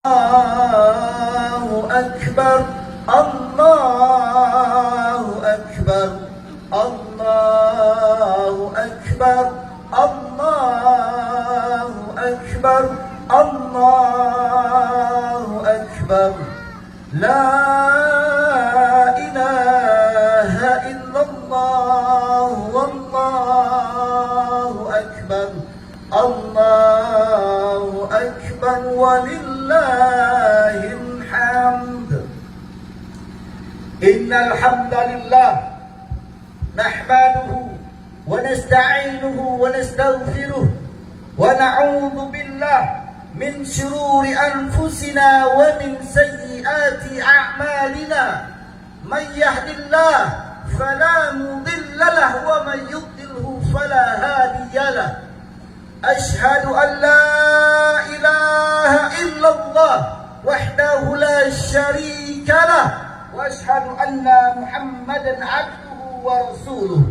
Allahu Akbar, Allahu Akbar, Allahu Akbar, Allahu Akbar, Allahu Akbar. La ilaha illallah, wallahu akbar, Allahu akbar, walillahil hamd. Innal hamdalillah nahmaduhu wa nasta'inuhu wa nastaghfiruh wa na'udzu billah min syururi anfusina wa min sayyiati a'malina. Man yahdillah fala mudilla lahu wa man yudlilhu fala hadiya lahu. Ashhadu an la ilaha illallah wahdahu la syarika lahu wa ashhadu anna Muhammadan abduhu wa rasuluh.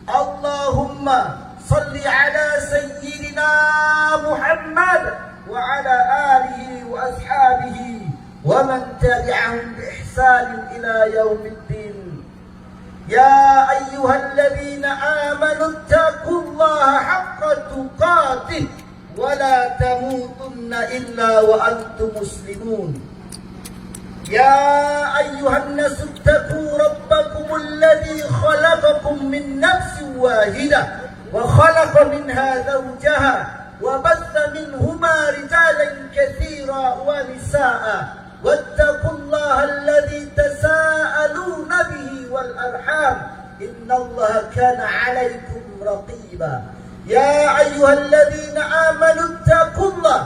Allahumma salli ala sayyidina Muhammad wa ala alihi wa ashabihi wa man tabi'ahum bi ihsan ila yaumiddin. Ya ayyuhalladzina amanu taqullaha haqqa tuqatih wa la tamutunna illa wa antum muslimun. Ya ayyuhan nasu taqu rabbakum alladzi khalaqakum min nafsin wahidah wa khalaqa minha zawjaha وبث منهما رجالا كثيرا ونساء واتقوا الله الذي تساءلون به والأرحام إن الله كان عليكم رقيبا. يا أيها الذين آمنوا اتقوا الله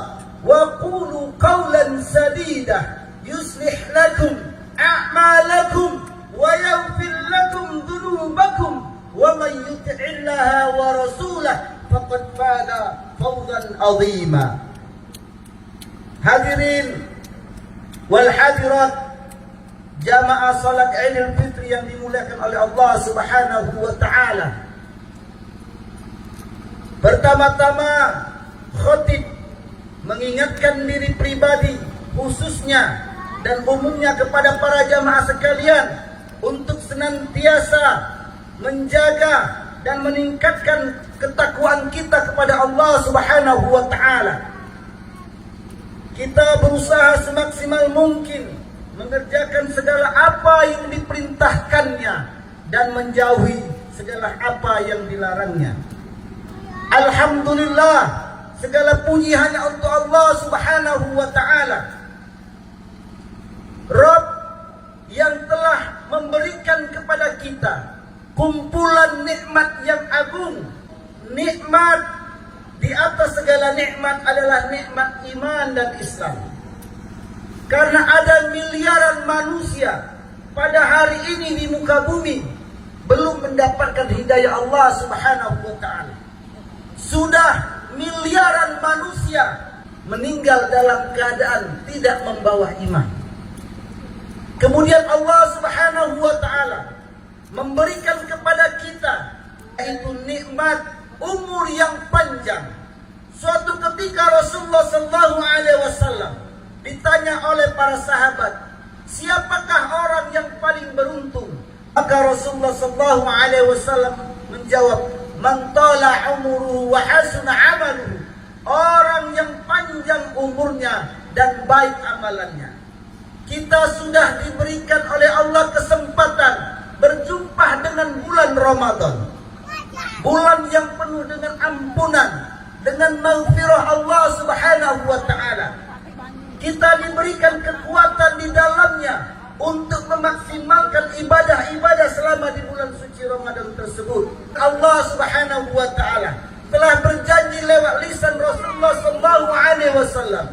وقولوا قولا سديدا يصلح لكم أعمالكم ويغفر لكم ذنوبكم ومن يطع الله ورسوله faqad fada fawzan azima. Hadirin wal hadirat jamaah salat Idul Fitri yang dimuliakan oleh Allah Subhanahu wa taala. Pertama-tama khatib mengingatkan diri pribadi khususnya dan umumnya kepada para jamaah sekalian untuk senantiasa menjaga dan meningkatkan ketakwaan kita kepada Allah Subhanahu wa taala. Kita berusaha semaksimal mungkin mengerjakan segala apa yang diperintahkannya dan menjauhi segala apa yang dilarangnya. Alhamdulillah, segala puji hanya untuk Allah Subhanahu wa taala, Rabb yang telah memberikan kepada kita kumpulan nikmat yang agung. Nikmat di atas segala nikmat adalah nikmat iman dan Islam. Karena ada miliaran manusia pada hari ini di muka bumi belum mendapatkan hidayah Allah Subhanahu wa taala. Sudah miliaran manusia meninggal dalam keadaan tidak membawa iman. Kemudian Allah Subhanahu wa taala memberikan kepada kita yaitu nikmat umur yang panjang. Suatu ketika Rasulullah sallallahu alaihi wasallam ditanya oleh para sahabat, siapakah orang yang paling beruntung? Maka Rasulullah sallallahu alaihi wasallam menjawab, man tala umuruhu wa hasuna amaluhu. Orang yang panjang umurnya dan baik amalannya. Kita sudah diberikan oleh Allah kesempatan berjumpa dengan bulan Ramadan, bulan yang penuh dengan ampunan, dengan maghfirah Allah Subhanahu wa taala. Kita diberikan kekuatan di dalamnya untuk memaksimalkan ibadah-ibadah selama di bulan suci Ramadan tersebut. Allah Subhanahu wa taala telah berjanji lewat lisan Rasulullah sallallahu alaihi wasallam,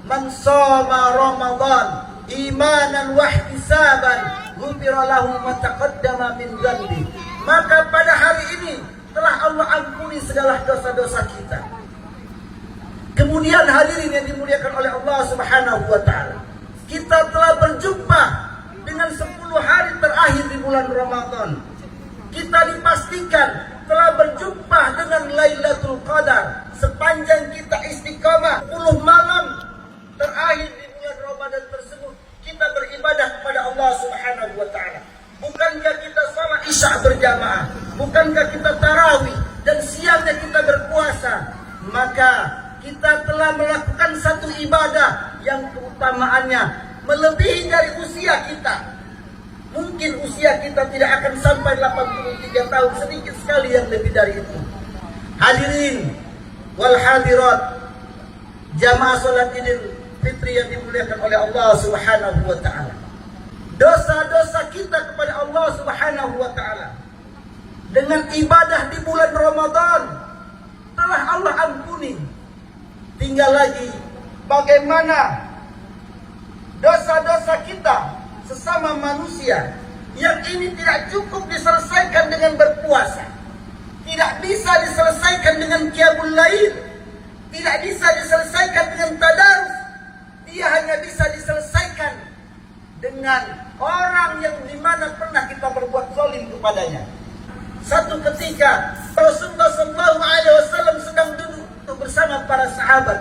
man shoma Ramadan imanan wa ihtisaban ghufira lahu ma taqaddama min dhanbi. Maka pada hari ini telah Allah ampuni segala dosa-dosa kita. Kemudian hadirin yang dimuliakan oleh Allah Subhanahu wa taala, kita telah berjumpa dengan 10 hari terakhir di bulan Ramadan. Kita dipastikan telah berjumpa dengan Lailatul Qadar sepanjang kita istiqamah 10 malam terakhir di bulan berjamaah? Bukankah kita tarawih dan siangnya kita berpuasa? Maka kita telah melakukan satu ibadah yang keutamaannya melebihi dari usia kita. Mungkin usia kita tidak akan sampai 83 tahun, sedikit sekali yang lebih dari itu. Hadirin wal hadirat, jamaah salat Idul Fitri yang dimuliakan oleh Allah Subhanahu wa taala. Dosa-dosa kita kepada Allah Subhanahu wa taala dengan ibadah di bulan Ramadan telah Allah ampuni. Tinggal lagi bagaimana dosa-dosa kita sesama manusia yang ini tidak cukup diselesaikan dengan berpuasa, tidak bisa diselesaikan dengan qiyamul lail, tidak bisa diselesaikan dengan tadarus. Dia hanya bisa diselesaikan dengan orang yang dimana pernah kita berbuat zalim kepadanya. Satu ketika Rasulullah SAW sedang duduk bersama para sahabat.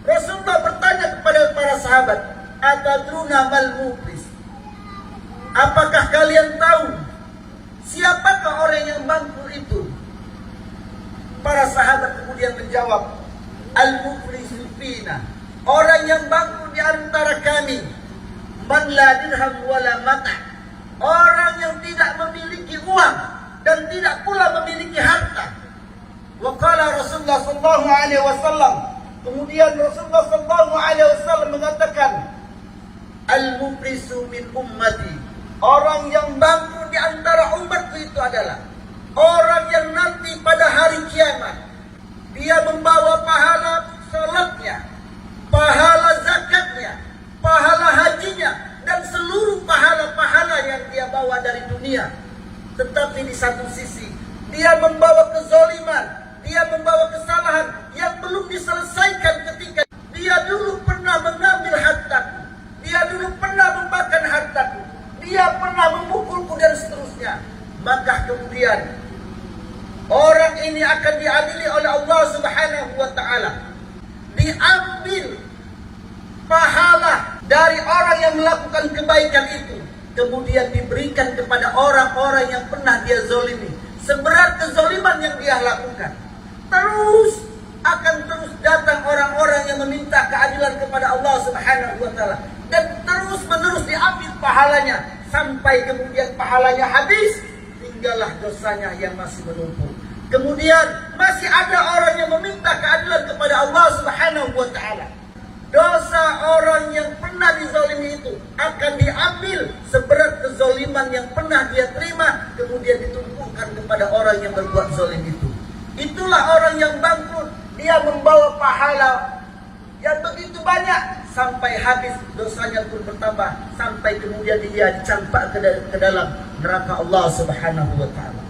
Rasulullah bertanya kepada para sahabat, "Atadruna mal muflis?" Apakah kalian tahu siapakah orang yang bangkrut itu? Para sahabat kemudian menjawab, "Al-muflisu fina." Orang yang bangkrut di antara kami, man la dirham wala mata'. Orang yang tidak memiliki uang dan tidak pula memiliki harta. Wa qala Rasulullah sallallahu alaihi wasallam. Kemudian Rasulullah sallallahu alaihi wasallam mengatakan, "Al-muflisu min ummati." Orang yang bangkrut di antara umatku itu adalah orang yang nanti pada hari kiamat dia membawa pahala salatnya, pahala zakatnya, pahala hajinya, dan seluruh pahala-pahala yang dia bawa dari dunia. Tetapi di satu sisi dia membawa kezaliman, dia membawa kesalahan yang belum diselesaikan ketika dia dulu pernah mengambil hartaku, dia dulu pernah memakan hartaku, dia pernah memukulku dan seterusnya. Maka kemudian orang ini akan diadili oleh Allah Subhanahu wa taala. Diambil pahala dari orang yang melakukan kebaikan itu, kemudian diberikan kepada orang-orang yang pernah dia zalimi seberat kezaliman yang dia lakukan. Terus akan terus datang orang-orang yang meminta keadilan kepada Allah Subhanahu wa taala, dan terus menerus diambil pahalanya sampai kemudian pahalanya habis, tinggallah dosanya yang masih menumpuk. Kemudian masih ada orang yang meminta keadilan kepada Allah Subhanahu wa taala. Dosa orang yang pernah dizalimi itu akan diambil seberat kezaliman yang pernah dia terima, kemudian ditumpukan kepada orang yang berbuat zalim itu. Itulah orang yang bangkrut. Dia membawa pahala yang begitu banyak sampai habis, dosanya pun bertambah sampai kemudian dia dicampak ke dalam neraka Allah Subhanahu wa taala.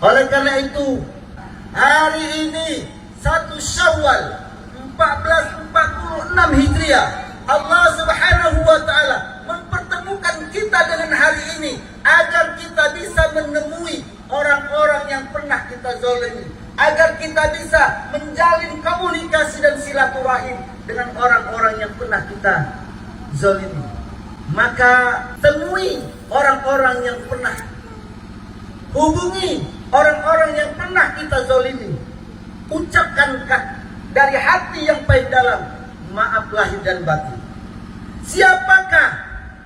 Oleh karena itu, hari ini 1 Syawal 1446 Hijriah, Allah Subhanahu wa taala mempertemukan kita dengan hari ini agar kita bisa menemui orang-orang yang pernah kita zalimi, agar kita bisa menjalin komunikasi dan silaturahim dengan orang-orang yang pernah kita zalimi. Maka temui orang-orang yang pernah, hubungi orang-orang yang pernah kita zalimi, ucapkan dari hati yang paling dalam maaf lahir dan batin. Siapakah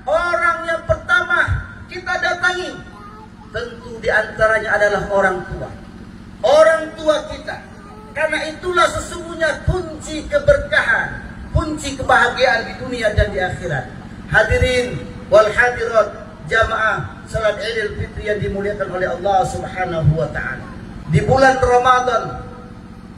orang yang pertama kita datangi? Tentu diantaranya adalah orang tua. Orang tua kita. Karena itulah sesungguhnya kunci keberkahan, kunci kebahagiaan di dunia dan di akhirat. Hadirin wal hadirat, jamaah salat Idul Fitri yang dimuliakan oleh Allah Subhanahu wa taala. Di bulan Ramadan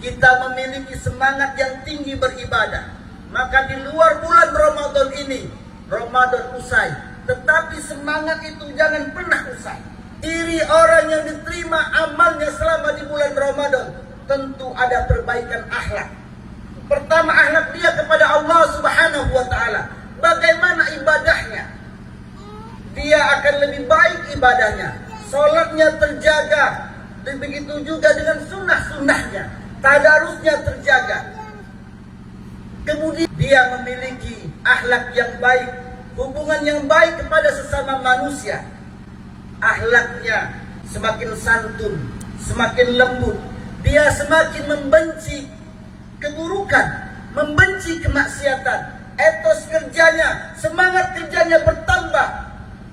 kita memiliki semangat yang tinggi beribadah. Maka di luar bulan Ramadan ini, Ramadan usai, tetapi semangat itu jangan pernah usai. Iri orang yang diterima amalnya selama di bulan Ramadan, tentu ada perbaikan akhlak. Pertama, akhlak dia kepada Allah Subhanahu wa taala. Bagaimana ibadahnya? Dia akan lebih baik ibadahnya. Salatnya terjaga. Dan begitu juga dengan sunnah-sunnahnya. Tadarusnya terjaga. Kemudian dia memiliki akhlak yang baik, hubungan yang baik kepada sesama manusia. Akhlaknya semakin santun, semakin lembut. Dia semakin membenci keburukan, membenci kemaksiatan. Etos kerjanya, semangat kerjanya bertambah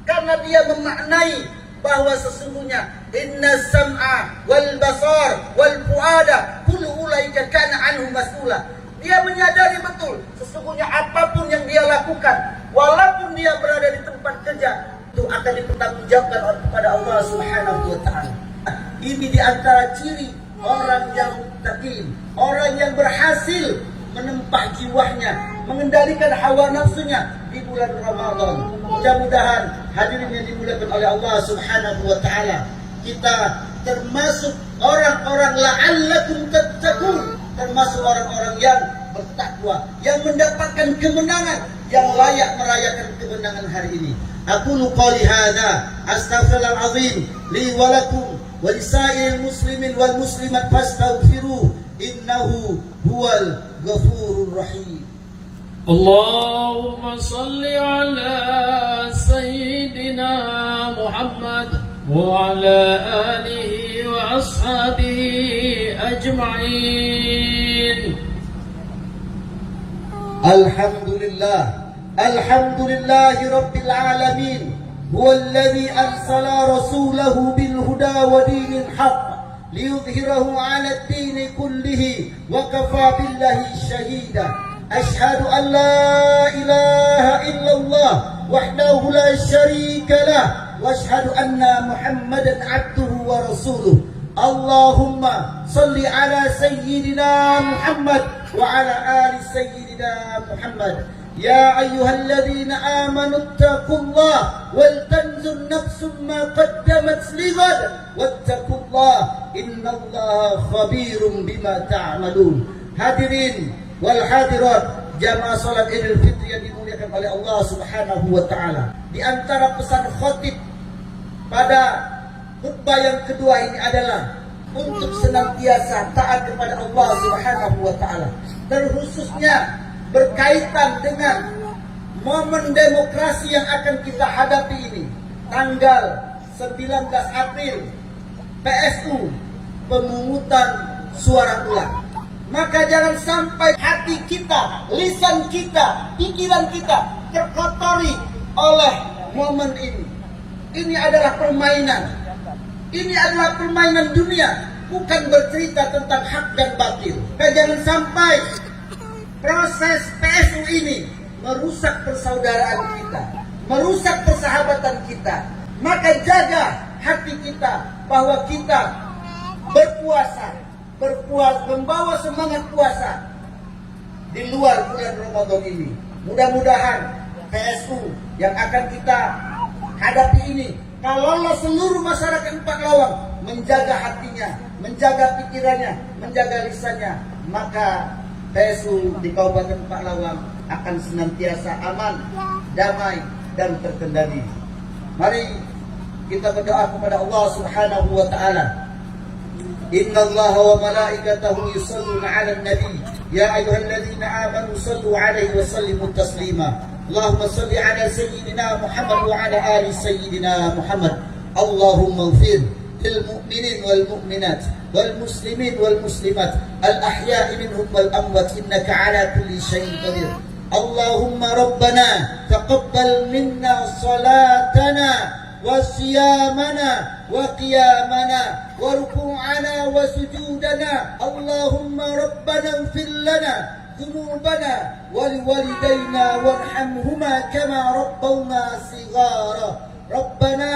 karena dia memaknai bahwa sesungguhnya inna sam'a wal basar wal fuada kullu ulaika kana anhu mas'ula. Dia menyadari betul sesungguhnya apapun yang dia lakukan, walaupun dia berada di tempat kerja, itu akan dipertanggungjawabkan kepada Allah Subhanahu wa taala. Ini di antara ciri orang yang muttaqin, orang yang berhasil menempah jiwanya, mengendalikan hawa nafsunya di bulan Ramadan. Mudah-mudahan hadirin yang dimuliakan oleh Allah Subhanahu wa taala, kita termasuk orang-orang la'allakum tattaqun, termasuk orang-orang yang bertakwa, yang mendapatkan kemenangan, yang layak merayakan kemenangan hari ini. Aqulu qali hadza astaghfirullahal azim li wa lakum wa lisa'il muslimin wal muslimat fastaghfiruh innahu huwal ghafurur rahim. اللهم صل على سيدنا محمد وعلى آله وأصحابه أجمعين. الحمد لله رب العالمين، هو الذي أرسل رسوله بالهدى ودين الحق ليظهره على الدين كله وكفى بالله شهيدا. أشهد أن لا إله إلا الله وحده لا شريك له وأشهد أن محمدا عبده ورسوله. اللهم صل على سيدنا محمد وعلى آل سيدنا محمد. يا أيها الذين آمنوا اتقوا الله ولتنظر نفس ما قدمت لغد واتقوا الله إن الله خبير بما تعملون. Hadirin wal hadirat jamaah salat Idul Fitri yang dimuliakan oleh Allah Subhanahu wa taala. Di antara pesan khatib pada khutbah yang kedua ini adalah untuk senantiasa taat kepada Allah Subhanahu wa taala. Terkhususnya berkaitan dengan momen demokrasi yang akan kita hadapi ini. Tanggal 19 April PSU pemungutan suara ulang. Maka jangan sampai hati kita, lisan kita, pikiran kita terkotori oleh momen ini. Ini adalah permainan. Ini adalah permainan dunia, bukan bercerita tentang hak dan batil. Dan jangan sampai proses PSU ini merusak persaudaraan kita, merusak persahabatan kita. Maka jaga hati kita bahwa kita berpuasa, membawa semangat puasa di luar bulan Ramadan ini. Mudah-mudahan PSU yang akan kita hadapi ini, kalaulah seluruh masyarakat Empat Lawang menjaga hatinya, menjaga pikirannya, menjaga lisannya, maka PSU di Kabupaten Empat Lawang akan senantiasa aman, damai, dan terkendali. Mari kita berdoa kepada Allah Subhanahu wa taala. Inna Allah wa malaikatahu yusalluna 'alan nabi ya ayyuhalladzina amanu sallu 'alaihi wa sallimu taslima. Allahumma salli 'ala sayyidina Muhammad wa 'ala ali sayyidina Muhammad. Allahumma ighfir lil mu'minin wal mu'minat wal muslimin wal muslimat al ahya'i minhum wal amwat innaka 'ala kulli syai'in qadir. Allahumma rabbana taqabbal minna salatana وصيامنا وقيامنا وركوعنا وسجودنا. اللهم ربنا اغفر لنا ذنوبنا ولوالدينا وارحمهما كما ربونا صغارا. ربنا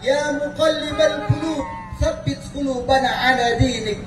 يا مقلب القلوب ثبت قلوبنا على دينك.